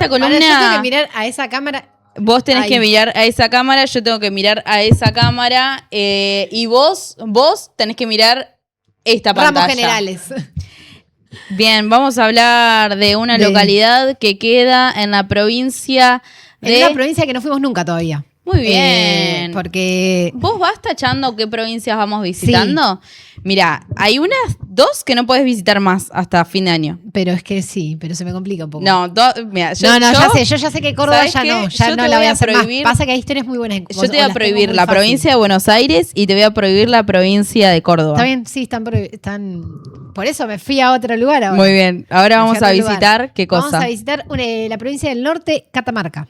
esta Ahora columna... yo tengo que mirar a esa cámara. Vos tenés que mirar a esa cámara, yo tengo que mirar a esa cámara y vos tenés que mirar esta pantalla. Ramos generales. Bien, vamos a hablar de una localidad que queda en la provincia de... En una provincia que no fuimos nunca todavía. Muy bien. Porque... ¿Vos vas tachando qué provincias vamos visitando? Sí. Mirá, hay dos que no podés visitar más hasta fin de año. Pero es que sí, pero se me complica un poco. No, mira, yo ya sé que Córdoba ya no la voy a hacer prohibir, más. Pasa que hay historias muy buenas. Yo te voy a prohibir la provincia de Buenos Aires y te voy a prohibir la provincia de Córdoba. Está bien, sí, están... Por eso me fui a otro lugar ahora. Muy bien, ahora vamos a visitar ¿qué cosa? Vamos a visitar la provincia del norte, Catamarca.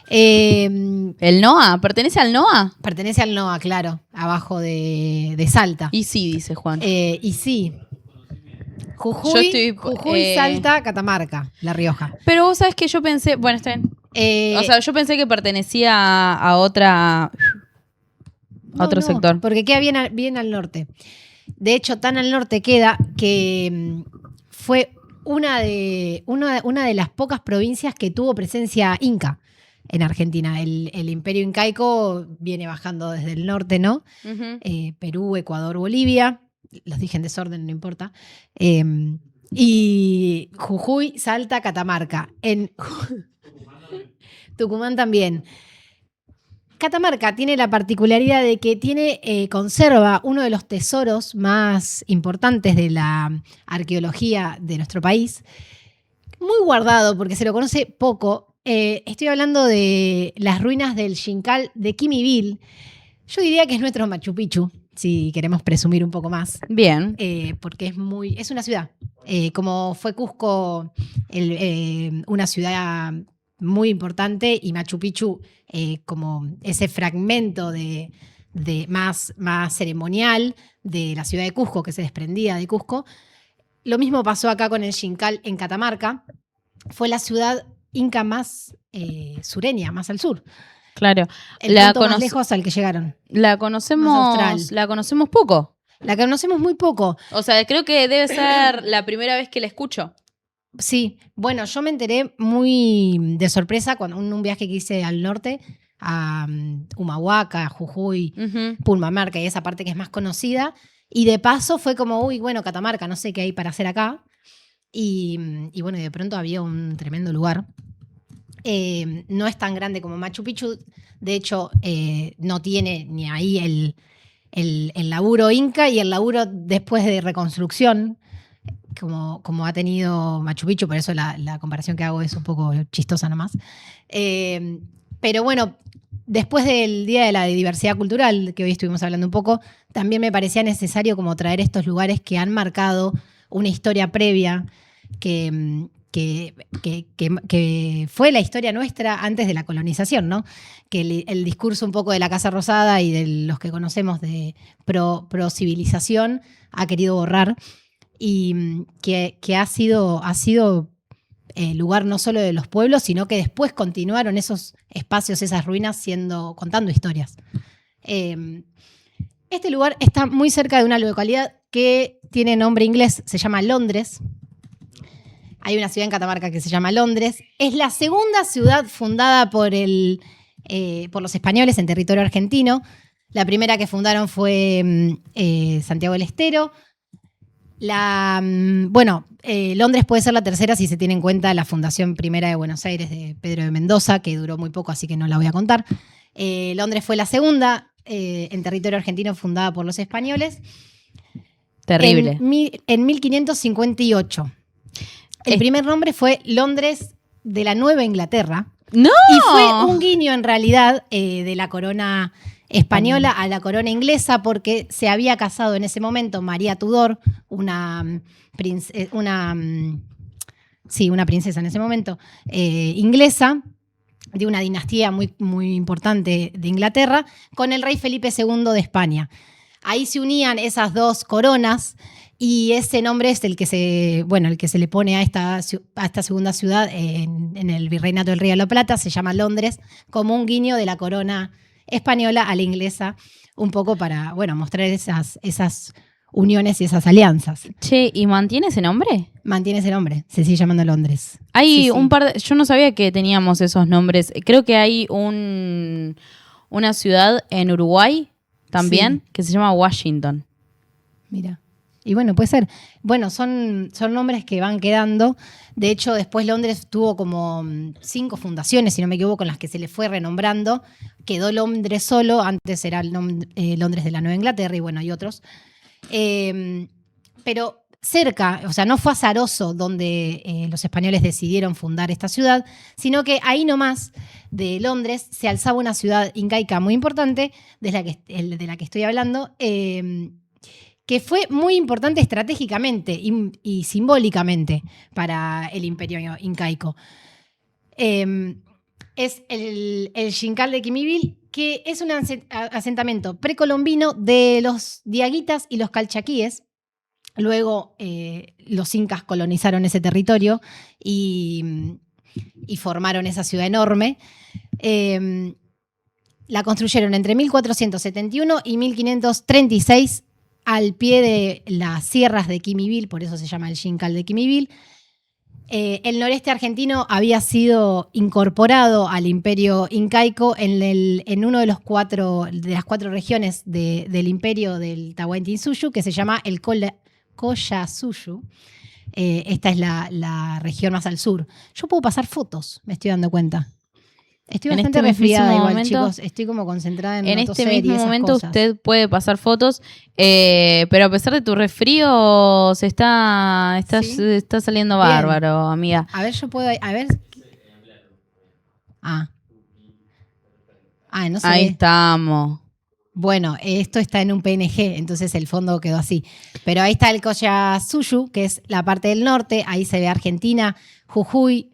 ¿El NOA? ¿Pertenece al NOA? Pertenece al NOA, claro, abajo de Salta. Y sí, dice Juan. Y sí. Jujuy, Salta, Catamarca, La Rioja. Pero vos sabés que yo pensé, bueno, está bien. O sea, yo pensé que pertenecía a otro sector. Porque queda bien al norte. De hecho, tan al norte queda que fue una de las pocas provincias que tuvo presencia inca en Argentina. El imperio incaico viene bajando desde el norte, ¿no? Uh-huh. Perú, Ecuador, Bolivia. Los dije en desorden, no importa. Y Jujuy, Salta, Catamarca. En Tucumán también. Catamarca tiene la particularidad de que conserva uno de los tesoros más importantes de la arqueología de nuestro país. Muy guardado, porque se lo conoce poco. Estoy hablando de las ruinas del Xincal de Quimivil. Yo diría que es nuestro Machu Picchu, si queremos presumir un poco más. Bien. Porque es una ciudad. Como fue Cusco una ciudad muy importante y Machu Picchu como ese fragmento de más ceremonial de la ciudad de Cusco, que se desprendía de Cusco. Lo mismo pasó acá con el Xincal en Catamarca. Fue la ciudad inca más sureña, más al sur. Claro. El punto más lejos al que llegaron. La conocemos poco. La conocemos muy poco. O sea, creo que debe ser la primera vez que la escucho. Sí, bueno, yo me enteré muy de sorpresa cuando un viaje que hice al norte, a Humahuaca, Jujuy, uh-huh. Purmamarca y esa parte que es más conocida. Y de paso fue como, bueno, Catamarca, no sé qué hay para hacer acá. Y bueno, y de pronto había un tremendo lugar. No es tan grande como Machu Picchu. De hecho, no tiene ni ahí el laburo inca y el laburo después de reconstrucción, como ha tenido Machu Picchu, por eso la comparación que hago es un poco chistosa nomás. Pero bueno, después del Día de la Diversidad Cultural, que hoy estuvimos hablando un poco, también me parecía necesario como traer estos lugares que han marcado una historia previa que fue la historia nuestra antes de la colonización, ¿no? Que el discurso un poco de la Casa Rosada y de los que conocemos de pro civilización ha querido borrar. Y que ha sido lugar no solo de los pueblos, sino que después continuaron esos espacios, esas ruinas, contando historias. Este lugar está muy cerca de una localidad que tiene nombre inglés, se llama Londres. Hay una ciudad en Catamarca que se llama Londres. Es la segunda ciudad fundada por los españoles en territorio argentino. La primera que fundaron fue Santiago del Estero. Londres puede ser la tercera si se tiene en cuenta la fundación primera de Buenos Aires de Pedro de Mendoza, que duró muy poco, así que no la voy a contar. Londres fue la segunda en territorio argentino fundada por los españoles. Terrible. En 1558. El primer nombre fue Londres de la Nueva Inglaterra. ¡No! Y fue un guiño, en realidad, de la corona española a la corona inglesa, porque se había casado en ese momento María Tudor, una princesa en ese momento, inglesa, de una dinastía muy, muy importante de Inglaterra, con el rey Felipe II de España. Ahí se unían esas dos coronas y ese nombre es el que se le pone a esta segunda ciudad en el Virreinato del Río de la Plata, se llama Londres, como un guiño de la corona española a la inglesa, un poco para mostrar esas uniones y esas alianzas. Che, ¿y mantiene ese nombre? Mantiene ese nombre, se sigue llamando Londres. Hay Sí, un sí. par de... Yo no sabía que teníamos esos nombres. Creo que hay una ciudad en Uruguay también que se llama Washington. Mira. Y bueno, puede ser. Bueno, son nombres que van quedando. De hecho, después Londres tuvo como 5 fundaciones, si no me equivoco, en las que se le fue renombrando. Quedó Londres solo, antes era el Londres de la Nueva Inglaterra y bueno, hay otros. Pero cerca, o sea, no fue azaroso donde los españoles decidieron fundar esta ciudad, sino que ahí nomás de Londres se alzaba una ciudad incaica muy importante, de la que estoy hablando, que fue muy importante estratégicamente y simbólicamente para el imperio incaico. Es el Xincal de Quimivil, que es un asentamiento precolombino de los diaguitas y los calchaquíes. Luego los incas colonizaron ese territorio y formaron esa ciudad enorme. La construyeron entre 1471 y 1536 al pie de las sierras de Quimivil, por eso se llama el Xincal de Quimivil. El noreste argentino había sido incorporado al imperio incaico en uno de las 4 regiones del imperio del Tahuantinsuyu, que se llama el Collasuyu. Esta es la región más al sur. Yo puedo pasar fotos, me estoy dando cuenta. Estoy bastante resfriada igual, chicos. Estoy como concentrada en este toser y mismo esas momento cosas. usted puede pasar fotos, pero a pesar de tu resfrío, se está saliendo Bien. bárbaro, amiga. A ver, yo puedo... A ver... no sé. Ahí estamos. Bueno, esto está en un PNG, entonces el fondo quedó así. Pero ahí está el Collasuyu, que es la parte del norte. Ahí se ve Argentina, Jujuy,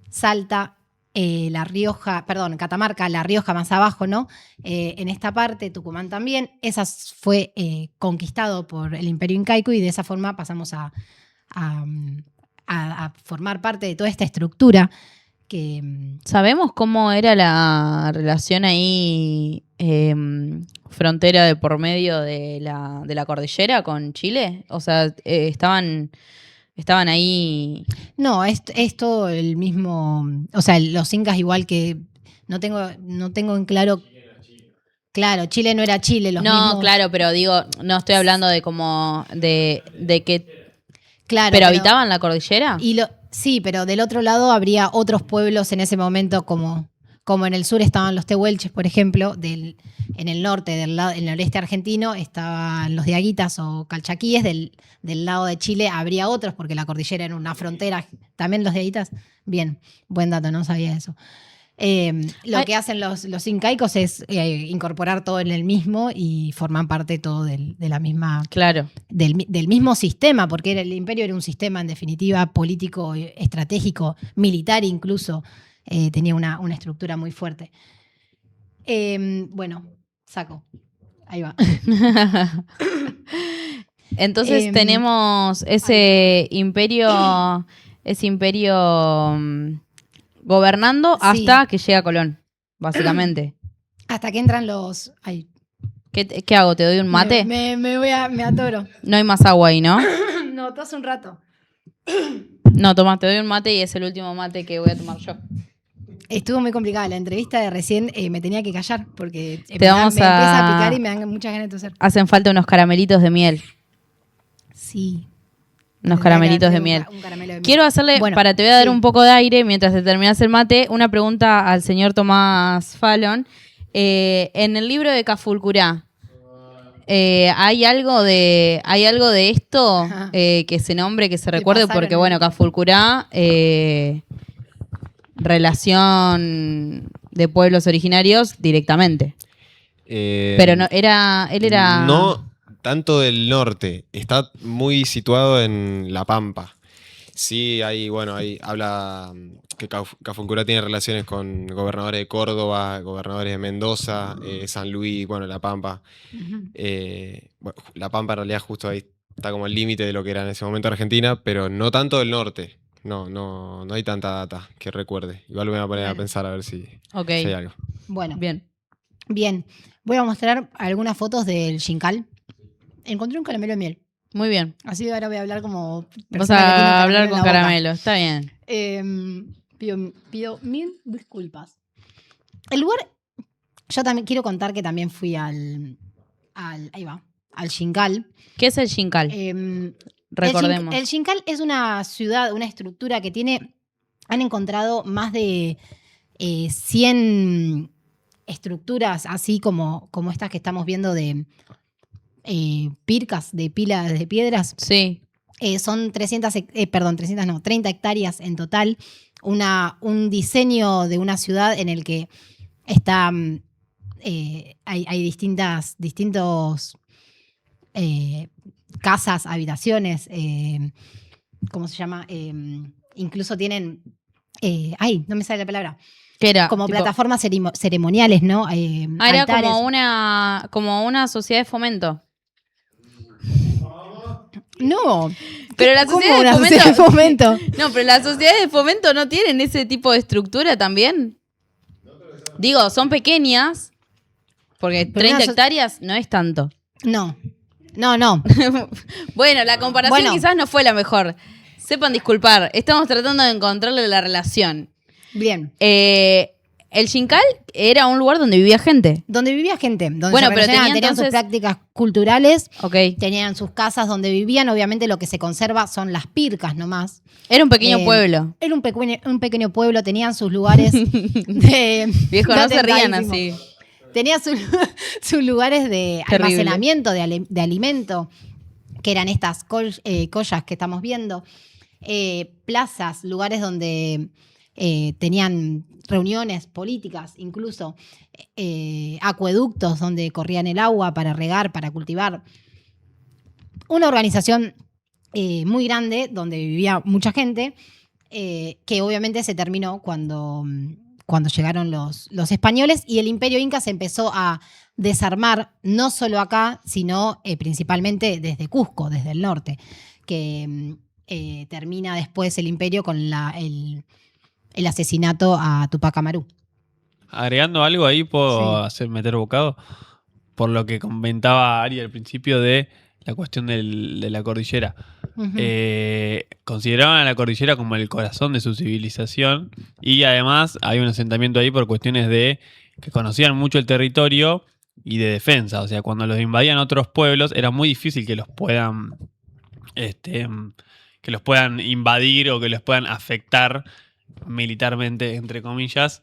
Salta, La Rioja, perdón, Catamarca, La Rioja más abajo, ¿no? En esta parte, Tucumán también. Esa fue conquistado por el Imperio Incaico y de esa forma pasamos a formar parte de toda esta estructura que... ¿Sabemos cómo era la relación ahí, frontera de por medio de la cordillera con Chile? O sea, estaban ahí... No, es todo el mismo... O sea, los incas igual que... No tengo en claro... Claro, Chile no era Chile, los mismos... No, claro, pero digo, no estoy hablando de como... de que... Claro, ¿Pero habitaban la cordillera? Sí, pero del otro lado habría otros pueblos en ese momento, como en el sur estaban los tehuelches, por ejemplo, en el norte, en el noreste argentino, estaban los diaguitas o calchaquíes, del lado de Chile habría otros, porque la cordillera era una frontera. ¿También los diaguitas? Bien, buen dato, no sabía eso. Lo que hacen los incaicos es incorporar todo en el mismo y forman parte todo de la misma... Claro. Del mismo sistema, porque el imperio era un sistema, en definitiva, político, estratégico, militar incluso. Tenía una estructura muy fuerte. Bueno, saco. Ahí va. Entonces tenemos ese imperio gobernando hasta que llega Colón, básicamente. Hasta que entran los... Ay. ¿Qué hago? ¿Te doy un mate? Me atoro. No hay más agua ahí, ¿no? No, tos un rato. No, toma, te doy un mate y es el último mate que voy a tomar yo. Estuvo muy complicada. La entrevista de recién me tenía que callar porque me vamos empieza a picar y me dan muchas ganas de toser. Hacen falta unos caramelitos de miel. Sí. Unos caramelitos de miel. Un caramelo de miel. Quiero hacerle, te voy a dar un poco de aire mientras te terminas el mate, una pregunta al señor Tomás Fallon. En el libro de Cafulcurá, ¿hay algo de esto que se nombre, que se recuerde? Porque, bueno, Cafulcurá, relación de pueblos originarios directamente. Pero no, él era... No tanto del norte, está muy situado en La Pampa. Sí, ahí habla que Cafulcurá tiene relaciones con gobernadores de Córdoba, gobernadores de Mendoza, San Luis, La Pampa. La Pampa en realidad justo ahí está como el límite de lo que era en ese momento Argentina, pero no tanto del norte. No hay tanta data que recuerde. Igual me voy a poner a pensar a ver si hay algo. Bueno, bien. Voy a mostrar algunas fotos del Xincal. encontré un caramelo de miel. Muy bien. Así ahora voy a hablar como Vas persona que tiene a hablar en con la boca. caramelo. Está bien. Pido mil disculpas. El lugar, yo también quiero contar que también fui al Xincal. ¿Qué es el Xincal? Recordemos. El Xincal es una ciudad, una estructura que tiene, han encontrado más de 100 estructuras, así como estas que estamos viendo de pircas, de pilas de piedras. Sí. Son 30 hectáreas en total. Un diseño de una ciudad en el que está, hay distintos casas, habitaciones, ¿cómo se llama? Incluso tienen, no me sale la palabra. ¿Qué era? Como Tipo, plataformas ceremoniales, ¿no? era altares. como una sociedad de fomento. No. Pero la ¿Cómo sociedad una de fomento, sociedad de fomento? No, pero las sociedades de fomento no tienen ese tipo de estructura también. Digo, son pequeñas, porque Pero 30 hectáreas no es tanto. No. Bueno, la comparación Bueno. quizás no fue la mejor. Sepan disculpar, estamos tratando de encontrarle la relación. Bien. El Xincal era un lugar donde vivía gente. Donde vivía gente, donde Bueno, se pero relacionaban, tenían sus prácticas culturales, Ok. tenían sus casas donde vivían. Obviamente lo que se conserva son las pircas nomás. Era un pequeño pueblo. Era un pequeño pueblo, tenían sus lugares de... Viejo, no se rían tentadísimo. así. Tenía sus lugares de Terrible. almacenamiento de alimento, que eran estas collas que estamos viendo. Plazas, lugares donde tenían reuniones políticas, incluso acueductos donde corrían el agua para regar, para cultivar. Una organización muy grande donde vivía mucha gente, que obviamente se terminó cuando llegaron los españoles y el Imperio Inca se empezó a desarmar, no solo acá, sino principalmente desde Cusco, desde el norte, que termina después el imperio con el asesinato a Tupac Amaru. Agregando algo ahí, ¿puedo Sí. meter bocado? Por lo que comentaba Ari al principio de la cuestión de la cordillera. Ujú. Consideraban a la cordillera como el corazón de su civilización y además hay un asentamiento ahí por cuestiones de que conocían mucho el territorio y de defensa. O sea, cuando los invadían otros pueblos era muy difícil que los puedan invadir o que los puedan afectar militarmente, entre comillas,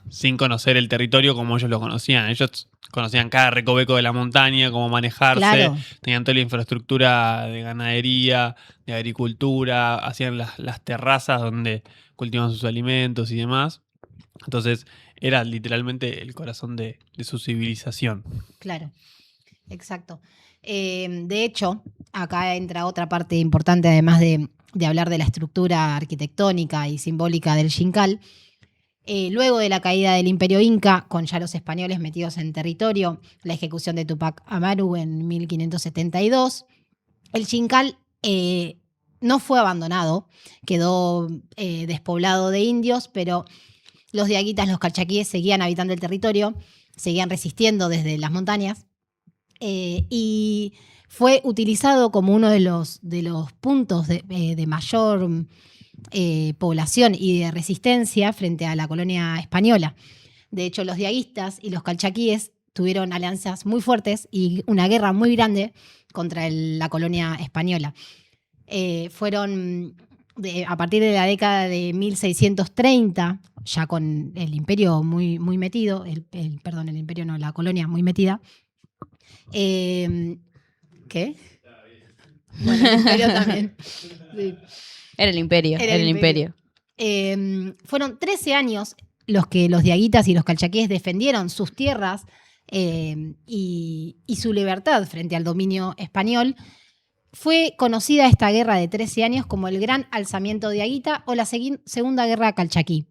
sin conocer el territorio como ellos lo conocían. Ellos conocían cada recoveco de la montaña, cómo manejarse, Claro. tenían toda la infraestructura de ganadería, de agricultura, hacían las terrazas donde cultivaban sus alimentos y demás. Entonces era literalmente el corazón de su civilización. Claro, exacto. De hecho, acá entra otra parte importante, además de hablar de la estructura arquitectónica y simbólica del Xincal. Luego de la caída del Imperio Inca, con ya los españoles metidos en territorio, la ejecución de Tupac Amaru en 1572, el Xincal no fue abandonado, quedó despoblado de indios, pero los diaguitas, los calchaquíes seguían habitando el territorio, seguían resistiendo desde las montañas. Y fue utilizado como uno de los puntos de mayor población y de resistencia frente a la colonia española. De hecho, los diaguistas y los calchaquíes tuvieron alianzas muy fuertes y una guerra muy grande contra la colonia española. Fueron a partir de la década de 1630, ya con el imperio muy, muy metido, el imperio no, la colonia muy metida. ¿Qué? Bueno, el imperio también. Sí. Era el imperio. Era el imperio. Fueron 13 años los que los diaguitas y los calchaquíes defendieron sus tierras y su libertad frente al dominio español. Fue conocida esta guerra de 13 años como el Gran Alzamiento Diaguita o la Segunda Guerra Calchaquí.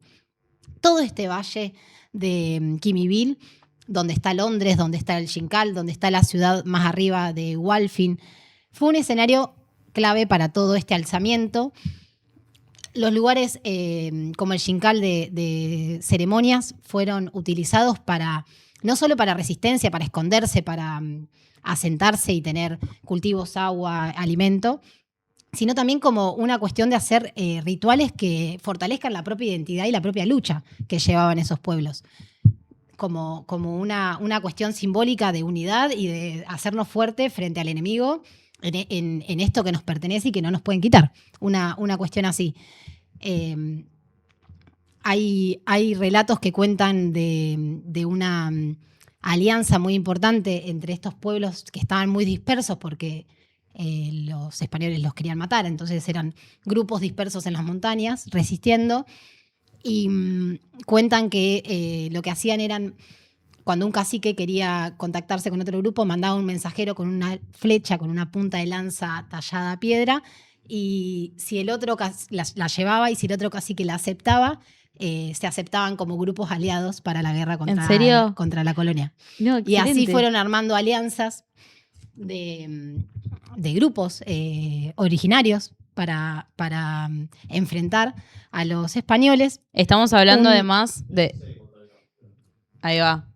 Todo este valle de Quimivil, donde está Londres, donde está el Xincal, donde está la ciudad más arriba de Walfin, fue un escenario clave para todo este alzamiento. Los lugares como el Xincal de ceremonias fueron utilizados para no solo para resistencia, para esconderse, para asentarse y tener cultivos, agua, alimento, sino también como una cuestión de hacer rituales que fortalezcan la propia identidad y la propia lucha que llevaban esos pueblos. Como una cuestión simbólica de unidad y de hacernos fuertes frente al enemigo en esto que nos pertenece y que no nos pueden quitar. Una cuestión así. Hay relatos que cuentan de una alianza muy importante entre estos pueblos que estaban muy dispersos porque los españoles los querían matar, entonces eran grupos dispersos en las montañas resistiendo, y cuentan que lo que hacían eran, cuando un cacique quería contactarse con otro grupo, mandaba un mensajero con una flecha, con una punta de lanza tallada a piedra, y si el otro la llevaba y si el otro cacique la aceptaba, se aceptaban como grupos aliados para la guerra contra la colonia. No, y así excelente. fueron armando alianzas de grupos originarios para enfrentar a los españoles. Estamos hablando además de... Ahí va.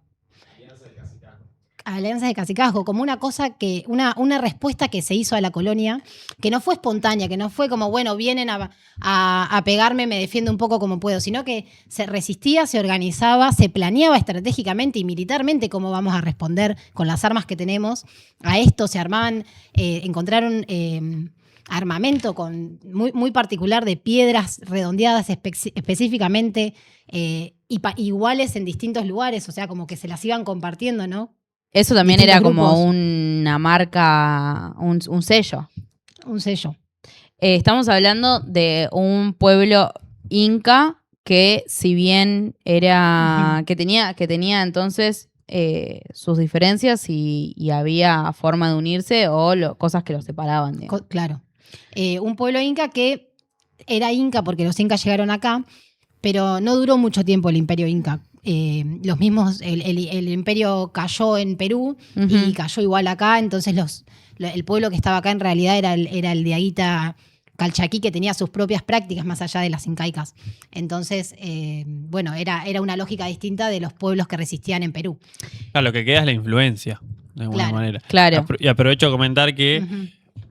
Alianzas de Cacicazgo, como una cosa que, una respuesta que se hizo a la colonia, que no fue espontánea, que no fue como, bueno, vienen a pegarme, me defiendo un poco como puedo, sino que se resistía, se organizaba, se planeaba estratégicamente y militarmente cómo vamos a responder con las armas que tenemos a esto. Se armaban, encontraron armamento muy, muy particular de piedras redondeadas específicamente, iguales en distintos lugares, o sea, como que se las iban compartiendo, ¿no? Eso también Distintos era como grupos. una marca, un sello. Un sello. Estamos hablando de un pueblo inca que, si bien era que tenía entonces sus diferencias y había forma de unirse o cosas que los separaban. Claro. Un pueblo inca que era inca porque los incas llegaron acá, pero no duró mucho tiempo el imperio inca. Los mismos, el imperio cayó en Perú y cayó igual acá, entonces el pueblo que estaba acá en realidad era el diaguita calchaquí, que tenía sus propias prácticas más allá de las incaicas. Entonces, bueno, era una lógica distinta de los pueblos que resistían en Perú. Claro, lo que queda es la influencia, de alguna manera. Claro. Y aprovecho a comentar que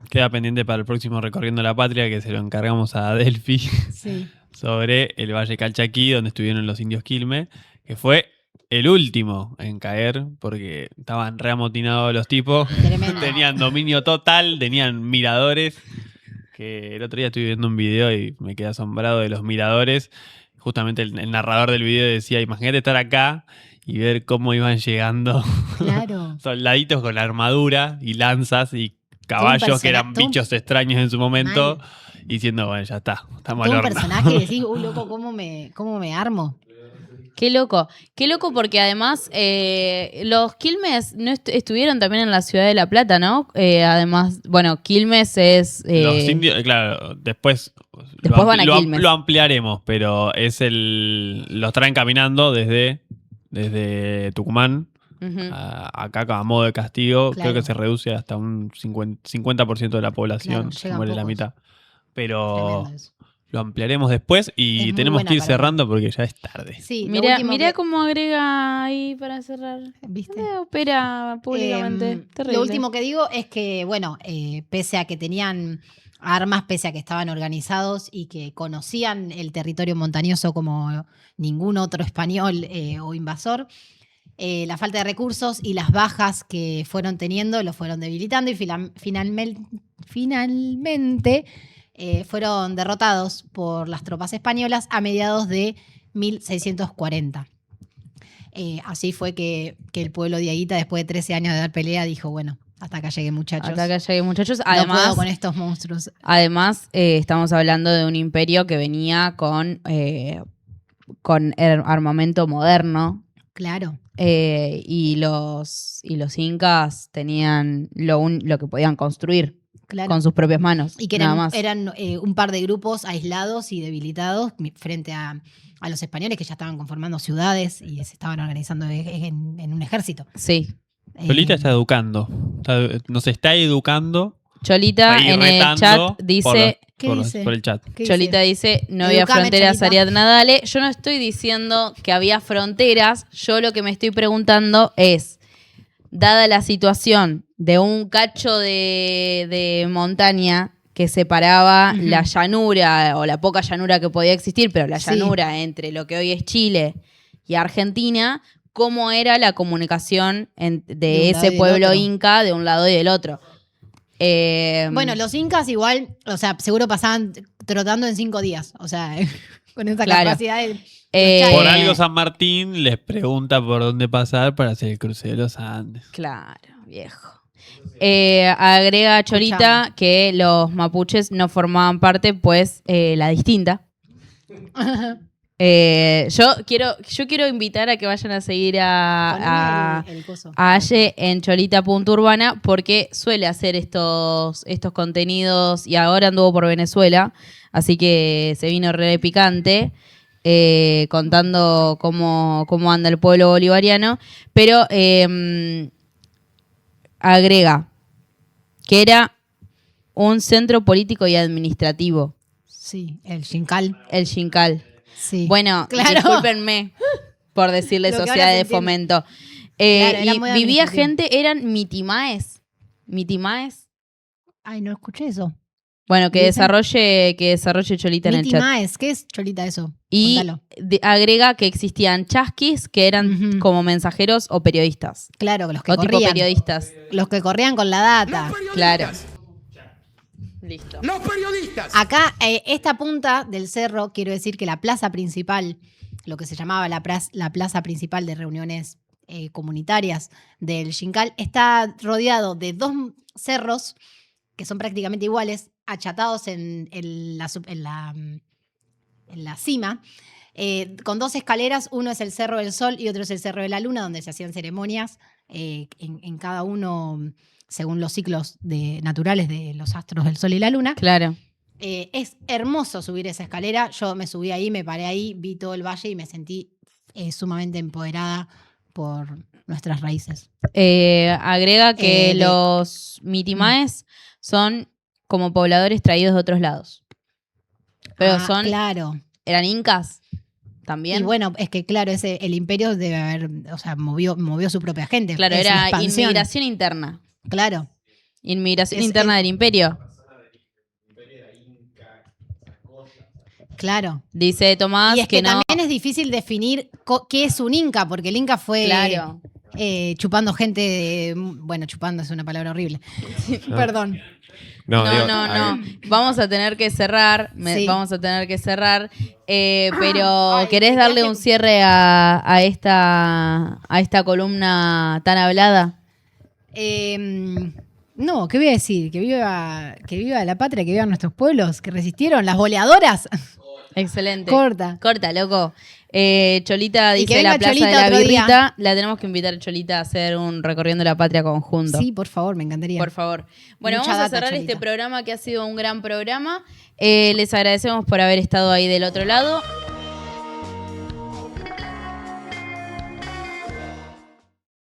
queda pendiente para el próximo Recorriendo la Patria, que se lo encargamos a Delphi, Sí. sobre el Valle Calchaquí, donde estuvieron los indios Quilmes, que fue el último en caer, porque estaban reamotinados los tipos. Tremendo. Tenían dominio total, tenían miradores, que el otro día estuve viendo un video y me quedé asombrado de los miradores. Justamente el narrador del video decía, imagínate estar acá y ver cómo iban llegando Claro. soldaditos con armadura y lanzas y caballos que eran bichos extraños en su momento, diciendo, bueno, ya está, estamos al Todo un horno. personaje y decís, loco, ¿cómo me armo? Qué loco porque además los Quilmes no estuvieron también en la ciudad de La Plata, ¿no? Además, bueno, Quilmes es... Los indios, claro, después van a Quilmes. lo ampliaremos, pero los traen caminando desde Tucumán acá a modo de castigo. Claro. Creo que se reduce hasta un 50% de la población, Claro, se llegan muere la pocos. mitad. Pero Tremendo eso. lo ampliaremos después Es y muy tenemos buena que ir para cerrando porque ya es tarde. Sí, lo Mirá último cómo agrega ahí para cerrar. ¿Viste? Opera públicamente. Terrible. Lo último que digo es que, bueno, pese a que tenían armas, pese a que estaban organizados y que conocían el territorio montañoso como ningún otro español o invasor, la falta de recursos y las bajas que fueron teniendo los fueron debilitando y finalmente fueron derrotados por las tropas españolas a mediados de 1640. Así fue que el pueblo diaguita, después de 13 años de dar pelea, dijo, bueno, hasta acá llegué, muchachos. Hasta acá llegué, muchachos. No Además, puedo con estos monstruos. Además, estamos hablando de un imperio que venía con armamento moderno. Claro. Y los incas tenían lo que podían construir Claro. con sus propias manos. Y que nada más. eran un par de grupos aislados y debilitados frente a los españoles que ya estaban conformando ciudades y se estaban organizando en un ejército. Sí. Solita está educando, nos está educando Cholita Ahí en el retando chat dice... ¿Qué dice? por el chat. ¿Qué Cholita dice, no había Educame, fronteras, Cholita. Ariadna, dale. Yo no estoy diciendo que había fronteras, yo lo que me estoy preguntando es, dada la situación de un cacho de montaña que separaba la llanura, o la poca llanura que podía existir, pero la Sí. llanura entre lo que hoy es Chile y Argentina, ¿cómo era la comunicación De de un lado y ese del pueblo otro. inca de un lado y del otro? Bueno, los incas igual, o sea, seguro pasaban trotando en 5 días. O sea, con esa Claro. capacidad de... Por algo San Martín les pregunta por dónde pasar para hacer el cruce de los Andes. Claro, viejo. Agrega Cholita que los mapuches no formaban parte, pues, la distinta. Yo quiero invitar a que vayan a seguir a el coso. Aye en Cholita.urbana porque suele hacer estos contenidos y ahora anduvo por Venezuela, así que se vino re picante contando cómo anda el pueblo bolivariano, pero agrega que era un centro político y administrativo, Sí, el Xincal. el Xincal. Sí. Bueno, Claro. discúlpenme por decirle Lo que sociedad ahora de se entiende. fomento. Claro, era Y muy vivía administrativo. gente, eran mitimaes. Mitimaes. Ay, no escuché eso. Bueno, que ¿Dicen? desarrolle Cholita en el Miti chat. Maes, ¿qué es Cholita eso? Y Contalo. agrega que existían chasquis que eran Ujú. como mensajeros o periodistas. Claro, los que O tipo corrían. periodistas. Los que corrían con la data. Claro. Listo. ¡Los periodistas! Acá, esta punta del cerro, quiero decir que la plaza principal, lo que se llamaba la plaza principal de reuniones comunitarias del Xincal, está rodeado de 2 cerros que son prácticamente iguales, achatados en la cima, con 2 escaleras. Uno es el Cerro del Sol y otro es el Cerro de la Luna, donde se hacían ceremonias en cada uno según los ciclos naturales de los astros del Sol y la Luna. Claro. Es hermoso subir esa escalera. Yo me subí ahí, me paré ahí, vi todo el valle y me sentí sumamente empoderada por nuestras raíces. Agrega que los mitimaes son como pobladores traídos de otros lados. Pero Claro. eran incas también. Y bueno, es que claro, el imperio debe haber, o sea, movió su propia gente. Claro, Es una era expansión. inmigración interna. Claro. Inmigración Es- interna es- del imperio. Claro. Dice Tomás Y es que no. también es difícil definir qué es un inca, porque el inca fue Claro. chupando gente. Bueno, chupando es una palabra horrible. Perdón. No, digo, No. Vamos a tener que cerrar. Sí. Vamos a tener que cerrar. Pero ¿querés darle un cierre a esta columna tan hablada? No, ¿qué voy a decir? Que viva la patria, que vivan nuestros pueblos, que resistieron, las boleadoras. Excelente. Corta. Corta, loco. Cholita Y que dice la venga Plaza Cholita de la otro día. Birrita. La tenemos que invitar a Cholita a hacer un recorriendo la patria conjunto. Sí, por favor, me encantaría. Por favor. Bueno, Mucha vamos a data, cerrar Cholita. este programa que ha sido un gran programa. Les agradecemos por haber estado ahí del otro lado.